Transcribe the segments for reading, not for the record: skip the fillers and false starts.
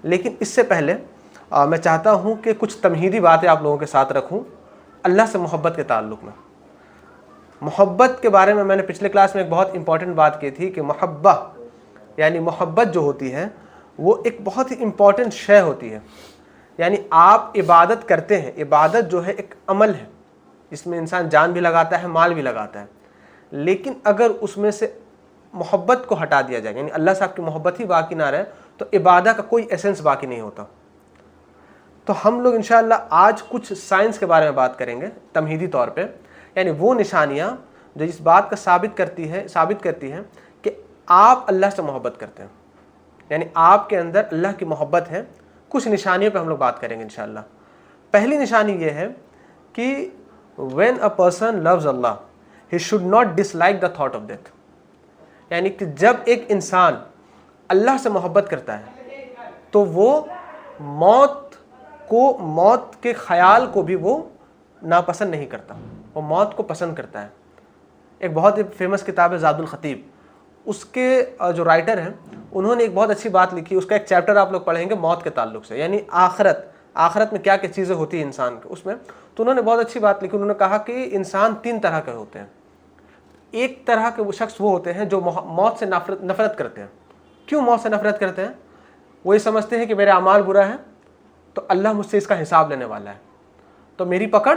لیکن اس سے پہلے میں چاہتا ہوں کہ کچھ تمہیدی باتیں آپ لوگوں کے ساتھ رکھوں اللہ سے محبت کے تعلق میں۔ محبت کے بارے میں نے پچھلے کلاس میں ایک بہت امپورٹنٹ بات کی تھی کہ محبہ یعنی محبت جو ہوتی ہے وہ ایک بہت ہی امپورٹنٹ شے ہوتی ہے۔ یعنی آپ عبادت کرتے ہیں، عبادت جو ہے ایک عمل ہے، اس میں انسان جان بھی لگاتا ہے، مال بھی لگاتا ہے، لیکن اگر اس میں سے محبت کو ہٹا دیا جائے، یعنی اللہ سے آپ کی محبت ہی باقی نہ رہے، تو عبادت کا کوئی ایسنس باقی نہیں ہوتا۔ تو ہم لوگ انشاءاللہ آج کچھ سائنس کے بارے میں بات کریں گے تمہیدی طور پہ، یعنی وہ نشانیاں جو اس بات کا ثابت کرتی ہیں کہ آپ اللہ سے محبت کرتے ہیں، یعنی آپ کے اندر اللہ کی محبت ہے۔ کچھ نشانیوں پہ ہم لوگ بات کریں گے انشاءاللہ۔ پہلی نشانی یہ ہے کہ when a person loves Allah he should not dislike the thought of death، یعنی کہ جب ایک انسان اللہ سے محبت کرتا ہے تو وہ موت کے خیال کو بھی وہ ناپسند نہیں کرتا، وہ موت کو پسند کرتا ہے۔ ایک بہت ہی فیمس کتاب ہے زاد الخطیب، اس کے جو رائٹر ہیں انہوں نے ایک بہت اچھی بات لکھی، اس کا ایک چیپٹر آپ لوگ پڑھیں گے موت کے تعلق سے، یعنی آخرت میں کیا کیا چیزیں ہوتی ہیں انسان کے اس میں۔ تو انہوں نے بہت اچھی بات لکھی، انہوں نے کہا کہ انسان 3 طرح کے ہوتے ہیں۔ ایک طرح کے وہ شخص وہ ہوتے ہیں جو موت سے نفرت کرتے ہیں۔ کیوں موت سے نفرت کرتے ہیں؟ وہ یہ سمجھتے ہیں کہ میرے اعمال برا ہے تو اللہ مجھ سے اس کا حساب لینے والا ہے، تو میری پکڑ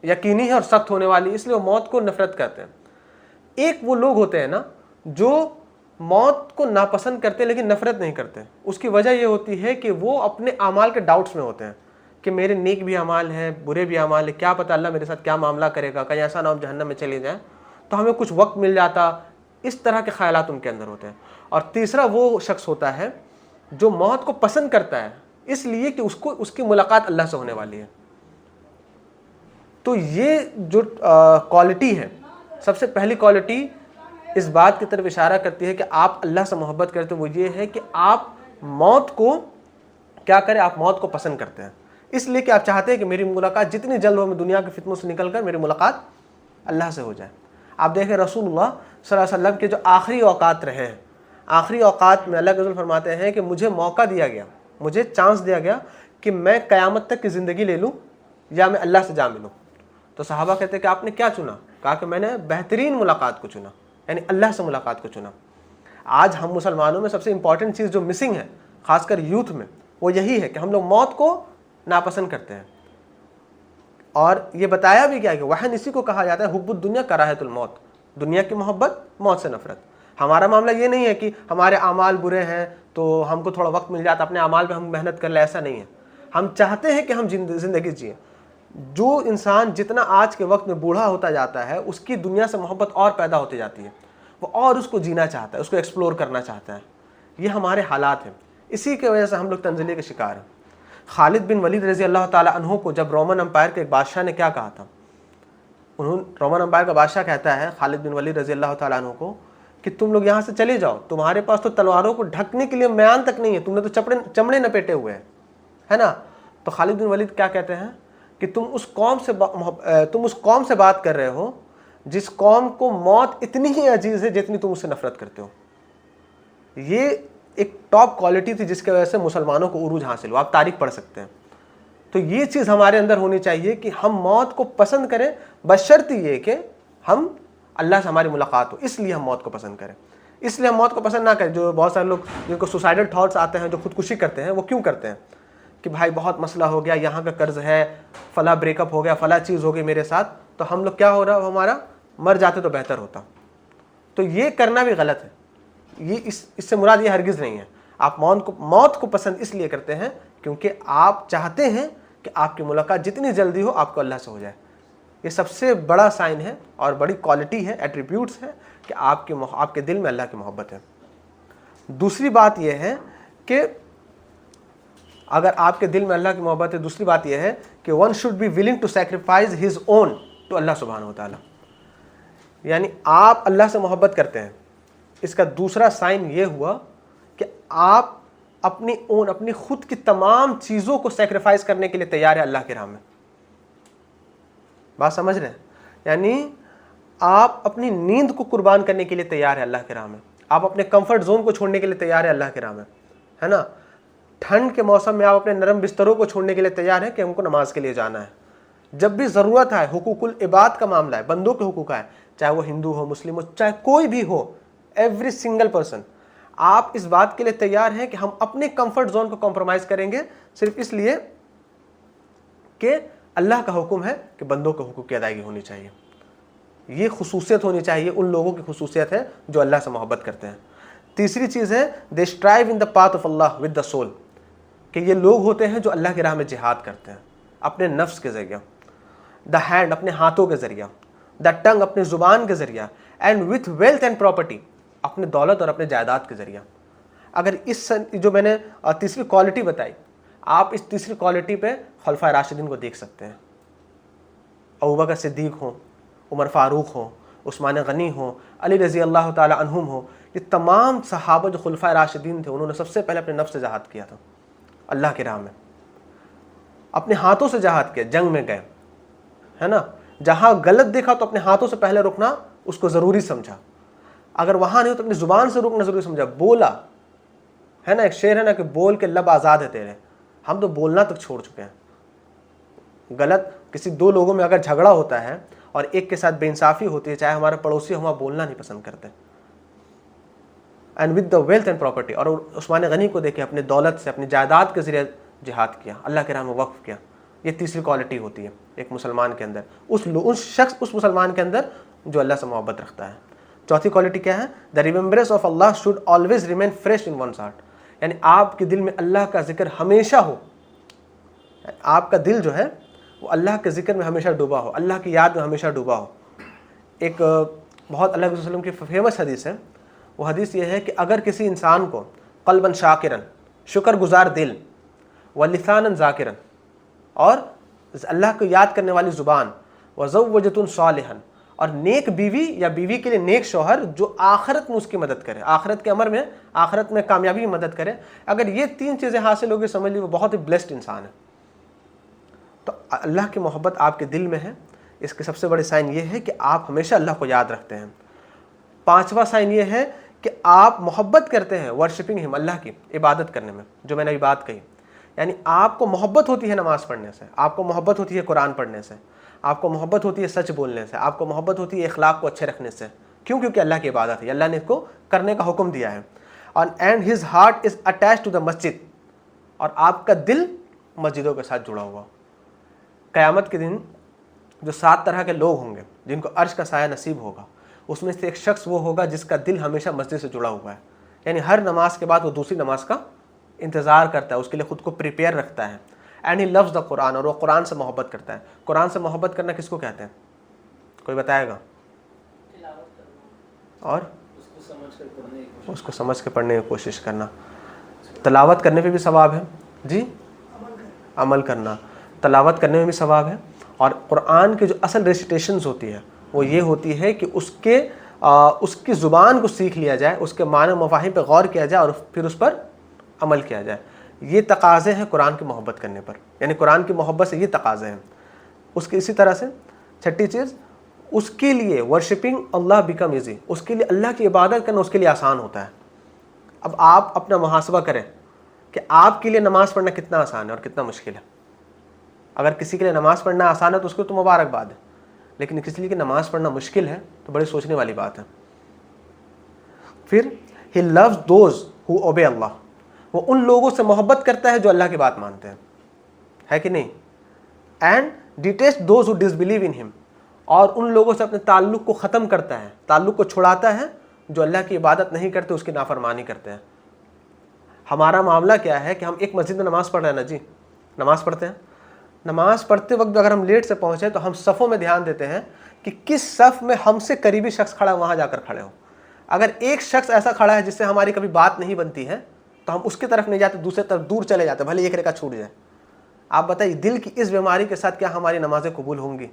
یقینی ہے اور سخت ہونے والی، اس لیے وہ موت کو نفرت کرتے ہیں۔ ایک وہ لوگ ہوتے ہیں نا جو موت کو ناپسند کرتے لیکن نفرت نہیں کرتے، اس کی وجہ یہ ہوتی ہے کہ وہ اپنے اعمال کے ڈاؤٹس میں ہوتے ہیں کہ میرے نیک بھی اعمال ہیں، برے بھی اعمال ہیں، کیا پتہ اللہ میرے ساتھ کیا معاملہ کرے گا، کہیں ایسا نہ ہو جہنم میں چلے جائیں تو ہمیں کچھ وقت مل جاتا، اس طرح کے خیالات ان کے اندر ہوتے ہیں۔ اور تیسرا وہ شخص ہوتا ہے جو موت کو پسند کرتا ہے اس لیے کہ اس کی ملاقات اللہ سے ہونے والی ہے۔ تو یہ جو کوالٹی ہے، سب سے پہلی کوالٹی اس بات کی طرف اشارہ کرتی ہے کہ آپ اللہ سے محبت کرتے ہیں، وہ یہ ہے کہ آپ موت کو کیا کریں، آپ موت کو پسند کرتے ہیں، اس لیے کہ آپ چاہتے ہیں کہ میری ملاقات جتنی جلد ہو، میں دنیا کے فتنوں سے نکل کر میری ملاقات اللہ سے ہو جائے۔ آپ دیکھیں رسول اللہ صلی اللہ علیہ وسلم کے جو آخری اوقات رہے ہیں، آخری اوقات میں اللہ کے رسول فرماتے ہیں کہ مجھے موقع دیا گیا، مجھے چانس دیا گیا کہ میں قیامت تک کی زندگی لے لوں یا میں اللہ سے جا ملوں۔ تو صحابہ کہتے ہیں کہ آپ نے کیا چنا؟ کہا کہ میں نے بہترین ملاقات کو چنا، یعنی اللہ سے ملاقات کو چنا۔ آج ہم مسلمانوں میں سب سے امپورٹنٹ چیز جو مسنگ ہے، خاص کر یوتھ میں، وہ یہی ہے کہ ہم لوگ موت کو ناپسند کرتے ہیں۔ اور یہ بتایا بھی گیا کہ وحن اسی کو کہا جاتا ہے حب الدنیا کراہت الموت، دنیا کی محبت، موت سے نفرت۔ ہمارا معاملہ یہ نہیں ہے کہ ہمارے اعمال برے ہیں تو ہم کو تھوڑا وقت مل جاتا اپنے اعمال پہ ہم محنت کر لیں، ایسا نہیں ہے۔ ہم چاہتے ہیں کہ ہم زندگی جئیں۔ جو انسان جتنا آج کے وقت میں بوڑھا ہوتا جاتا ہے اس کی دنیا سے محبت اور پیدا ہوتی جاتی ہے، وہ اور اس کو جینا چاہتا ہے، اس کو ایکسپلور کرنا چاہتا ہے۔ یہ ہمارے حالات ہیں، اسی کی وجہ سے ہم لوگ تنزلی کے شکار ہیں۔ خالد بن ولید رضی اللہ تعالی عنہ کو جب رومن امپائر کے ایک بادشاہ نے کیا کہا تھا، رومن امپائر کا بادشاہ کہتا ہے خالد بن ولید رضی اللہ تعالیٰ عنہ کو کہ تم لوگ یہاں سے چلے جاؤ، تمہارے پاس تو تلواروں کو ڈھکنے کے لیے میان تک نہیں ہے، تم نے تو چمڑے نپیٹے ہوئے ہیں، ہے نا۔ تو خالد بن ولید کیا کہتے ہیں کہ تم اس قوم سے بات کر رہے ہو جس قوم کو موت اتنی ہی عزیز ہے جتنی تم اس سے نفرت کرتے ہو۔ یہ ایک ٹاپ کوالٹی تھی جس کی وجہ سے مسلمانوں کو عروج حاصل ہوا، آپ تاریخ پڑھ سکتے ہیں۔ تو یہ چیز ہمارے اندر ہونی چاہیے کہ ہم موت کو پسند کریں، بشرط یہ کہ ہم اللہ سے ہماری ملاقات ہو، اس لیے ہم موت کو پسند کریں۔ اس لیے ہم موت کو پسند نہ کریں۔ جو بہت سارے لوگ جن کو سوسائڈل تھاٹس آتے ہیں، جو خودکشی کرتے ہیں، وہ کیوں کرتے ہیں کہ بھائی بہت مسئلہ ہو گیا، یہاں کا قرض ہے، فلاں بریک اپ ہو گیا، فلاں چیز ہو گئی میرے ساتھ، تو ہم لوگ کیا ہو رہا ہمارا مر جاتے تو بہتر ہوتا۔ تو یہ کرنا بھی غلط ہے، یہ اس سے مراد یہ ہرگز نہیں ہے۔ آپ موت کو پسند اس لیے کرتے ہیں کیونکہ آپ چاہتے ہیں کہ آپ کی ملاقات جتنی جلدی ہو آپ کو اللہ سے ہو جائے۔ یہ سب سے بڑا سائن ہے اور بڑی کوالٹی ہے، ایٹریبیوٹس ہے کہ آپ کے دل میں اللہ کی محبت ہے۔ دوسری بات یہ ہے کہ اگر آپ کے دل میں اللہ کی محبت ہے، دوسری بات یہ ہے کہ one should be willing to sacrifice his own to اللہ سبحانہ و تعالیٰ، یعنی آپ اللہ سے محبت کرتے ہیں۔ اس کا دوسرا سائن یہ ہوا کہ آپ اپنی خود کی تمام چیزوں کو سیکریفائز کرنے کے لیے تیار ہے اللہ کی راہ میں۔ بات سمجھ رہے ہیں؟ یعنی آپ اپنی نیند کو قربان کرنے کے لیے تیار ہے اللہ کی راہ میں، آپ اپنے کمفرٹ زون کو چھوڑنے کے لیے تیار ہے اللہ کی راہ میں، ہے نا۔ ٹھنڈ کے موسم میں آپ اپنے نرم بستروں کو چھوڑنے کے لیے تیار ہیں کہ ہم کو نماز کے لیے جانا ہے. جب بھی ضرورت ہے, حقوق العباد کا معاملہ ہے, بندوں کے حقوق ہے, چاہے وہ ہندو ہو, مسلم ہو, چاہے کوئی بھی ہو, ایوری سنگل پرسن, آپ اس بات کے لیے تیار ہیں کہ ہم اپنے کمفرٹ زون کو کمپرومائز کریں گے صرف اس لیے کہ اللہ کا حکم ہے کہ بندوں کے حقوق کی ادائیگی ہونی چاہیے. یہ خصوصیت ہونی چاہیے, ان لوگوں کی خصوصیت ہے جو اللہ سے محبت کرتے ہیں. تیسری چیز ہے they strive in the path of اللہ ود دا سول, کہ یہ لوگ ہوتے ہیں جو اللہ کی راہ میں جہاد کرتے ہیں اپنے نفس کے ذریعہ, دا ہینڈ اپنے ہاتھوں کے ذریعہ, دا ٹنگ اپنے زبان کے ذریعہ, and with wealth and property اپنے دولت اور اپنے جائیداد کے ذریعہ. اگر اس جو میں نے تیسری کوالٹی بتائی, آپ اس تیسری کوالٹی پہ خلفائے راشدین کو دیکھ سکتے ہیں. ابوبکر صدیق ہوں, عمر فاروق ہوں, عثمان غنی ہوں, علی رضی اللہ تعالی عنہم ہوں, یہ تمام صحابہ جو خلفائے راشدین تھے انہوں نے سب سے پہلے اپنے نفس سے جہاد کیا تھا اللہ کی راہ میں, اپنے ہاتھوں سے جہاد کیا, جنگ میں گئے, ہے نا, جہاں غلط دیکھا تو اپنے ہاتھوں سے پہلے رکنا اس کو ضروری سمجھا, اگر وہاں نہیں تو اپنی زبان سے رکنا ضروری سمجھا, بولا, ہے نا, ایک شعر ہے نا کہ بول کے لب آزاد ہے تیرے, ہم تو بولنا تک چھوڑ چکے ہیں. غلط کسی دو لوگوں میں اگر جھگڑا ہوتا ہے اور ایک کے ساتھ بے انصافی ہوتی ہے, چاہے ہمارے پڑوسی ہم بولنا نہیں پسند کرتے. And with the wealth and property, اور عثمان غنی کو دیکھے اپنے دولت سے, اپنی جائیداد کے ذریعے جہاد کیا, اللہ کے راہ میں وقف کیا. یہ تیسری کوالٹی ہوتی ہے ایک مسلمان کے اندر, اس مسلمان کے اندر جو اللہ سے محبت رکھتا ہے. چوتھی کوالٹی کیا ہے؟ دا ریممبرنس آف اللہ should always remain fresh in one's heart, یعنی آپ کے دل میں اللہ کا ذکر ہمیشہ ہو, آپ کا دل جو ہے وہ اللہ کے ذکر میں ہمیشہ ڈوبا ہو, اللہ کی یاد میں ہمیشہ ڈوبا ہو. ایک بہت اللہ علیہ وسلم کی فیمس حدیث ہے, وہ حدیث یہ ہے کہ اگر کسی انسان کو قلباً شاکرن, شکر گزار دل, ولساناً ذاکرن, اور اللہ کو یاد کرنے والی زبان, وزوجۃ صالحا, اور نیک بیوی یا بیوی کے لیے نیک شوہر جو آخرت میں اس کی مدد کرے, آخرت کے امر میں, آخرت میں کامیابی میں مدد کرے, اگر یہ تین چیزیں حاصل ہوگی سمجھ لی وہ بہت ہی بلیسڈ انسان ہے. تو اللہ کی محبت آپ کے دل میں ہے, اس کے سب سے بڑے سائن یہ ہے کہ آپ ہمیشہ اللہ کو یاد رکھتے ہیں. پانچواں سائن یہ ہے کہ آپ محبت کرتے ہیں ورشپنگ ہم, اللہ کی عبادت کرنے میں, جو میں نے ابھی بات کہی. یعنی آپ کو محبت ہوتی ہے نماز پڑھنے سے, آپ کو محبت ہوتی ہے قرآن پڑھنے سے, آپ کو محبت ہوتی ہے سچ بولنے سے, آپ کو محبت ہوتی ہے اخلاق کو اچھے رکھنے سے. کیوں؟ کیونکہ اللہ کی عبادت ہے, اللہ نے اس کو کرنے کا حکم دیا ہے. And his heart is attach to the masjid, اور آپ کا دل مسجدوں کے ساتھ جڑا ہوا. قیامت کے دن جو 7 طرح کے لوگ ہوں گے جن کو عرش کا سایہ نصیب ہوگا, اس میں سے ایک شخص وہ ہوگا جس کا دل ہمیشہ مسجد سے جڑا ہوا ہے. یعنی ہر نماز کے بعد وہ دوسری نماز کا انتظار کرتا ہے, اس کے لیے خود کو پریپیئر رکھتا ہے. اینڈ ہی لوز دا قرآن, اور وہ قرآن سے محبت کرتا ہے. قرآن سے محبت کرنا کس کو کہتے ہیں؟ کوئی بتائے گا؟ اور اس کو سمجھ کے پڑھنے کی کوشش کرنا. تلاوت کرنے پہ بھی ثواب ہے جی, عمل کرنا, تلاوت کرنے میں بھی ثواب ہے. اور قرآن کی جو اصل ریسیٹیشنز ہوتی ہے وہ یہ ہوتی ہے کہ اس کی زبان کو سیکھ لیا جائے, اس کے معنی و مفاہیم پہ غور کیا جائے اور پھر اس پر عمل کیا جائے. یہ تقاضے ہیں قرآن کی محبت کرنے پر, یعنی قرآن کی محبت سے یہ تقاضے ہیں. اس کے اسی طرح سے چھٹی چیز, اس کے لیے ورشپنگ اللہ بیکم ایزی, اس کے لیے اللہ کی عبادت کرنا اس کے لیے آسان ہوتا ہے. اب آپ اپنا محاسبہ کریں کہ آپ کے لیے نماز پڑھنا کتنا آسان ہے اور کتنا مشکل ہے. اگر کسی کے لیے نماز پڑھنا آسان ہے تو اس کو تو مبارکباد ہے, لیکن کسی لیے کہ نماز پڑھنا مشکل ہے تو بڑی سوچنے والی بات ہے. پھر he loves those who obey Allah, وہ ان لوگوں سے محبت کرتا ہے جو اللہ کی بات مانتے ہیں, ہے کہ نہیں. and detest those who disbelieve in him, اور ان لوگوں سے اپنے تعلق کو ختم کرتا ہے, تعلق کو چھڑاتا ہے جو اللہ کی عبادت نہیں کرتے, اس کی نافرمانی کرتے ہیں. ہمارا معاملہ کیا ہے کہ ہم ایک مسجد میں نماز پڑھ رہے ہیں نا جی, نماز پڑھتے ہیں, نماز پڑھتے وقت اگر ہم لیٹ سے پہنچے تو ہم صفوں میں دھیان دیتے ہیں کہ کس صف میں ہم سے قریبی شخص کھڑا ہے, وہاں جا کر کھڑے ہو. اگر ایک شخص ایسا کھڑا ہے جس سے ہماری کبھی بات نہیں بنتی ہے تو ہم اس کی طرف نہیں جاتے, دوسرے طرف دور چلے جاتے, بھلے ایک رکعت چھوٹ جائے. آپ بتائیے دل کی اس بیماری کے ساتھ کیا ہماری نمازیں قبول ہوں گی؟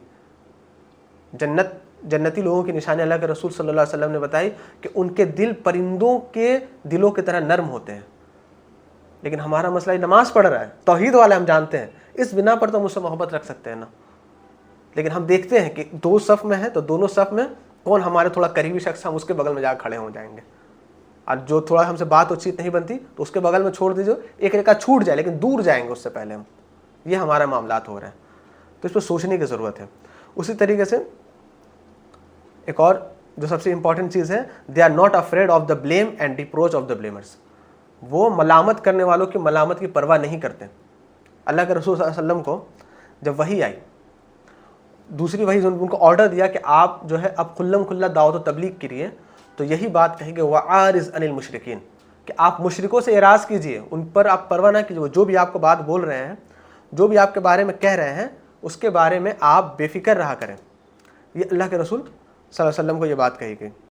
جنتی لوگوں کی نشانی اللہ کے رسول صلی اللہ علیہ وسلم نے بتائی کہ ان کے دل پرندوں کے دلوں کی طرح نرم ہوتے ہیں. لیکن ہمارا مسئلہ یہ نماز پڑھ رہا ہے, توحید والے ہم جانتے ہیں, اس بنا پر تو ہم اس سے محبت رکھ سکتے ہیں نا. لیکن ہم دیکھتے ہیں کہ 2 صف میں ہیں تو دونوں صف میں کون ہمارے تھوڑا قریبی شخص, ہم اس کے بغل میں جا کھڑے ہو جائیں گے. اور جو تھوڑا ہم سے بات و چیت نہیں بنتی تو اس کے بغل میں چھوڑ دیجیے, ایک رکعت چھوٹ جائے لیکن دور جائیں گے اس سے پہلے ہم, یہ ہمارا معاملات ہو رہے ہیں. تو اس پہ سوچنے کی ضرورت ہے. اسی طریقے سے ایک اور جو سب سے امپورٹنٹ چیز ہے, they are not afraid of the blame and reproach of the blamers. وہ ملامت کرنے والوں کی ملامت کی پرواہ نہیں کرتے. اللہ کے رسول صلی اللہ علیہ وسلم کو جب وحی آئی, دوسری وحی ان کو آرڈر دیا کہ آپ جو ہے اب کھلم کھلا دعوت و تبلیغ کیجیے, تو یہی بات کہی کہ وَعَارِضْ عَنِ الْمُشْرِكِينَ, کہ آپ مشرکوں سے اعراض کیجیے, ان پر آپ پرواہ نہ کیجیے. جو بھی آپ کو بات بول رہے ہیں, جو بھی آپ کے بارے میں کہہ رہے ہیں, اس کے بارے میں آپ بے فکر رہا کریں. یہ اللہ کے رسول صلی اللہ علیہ وسلم کو یہ بات کہی گئی.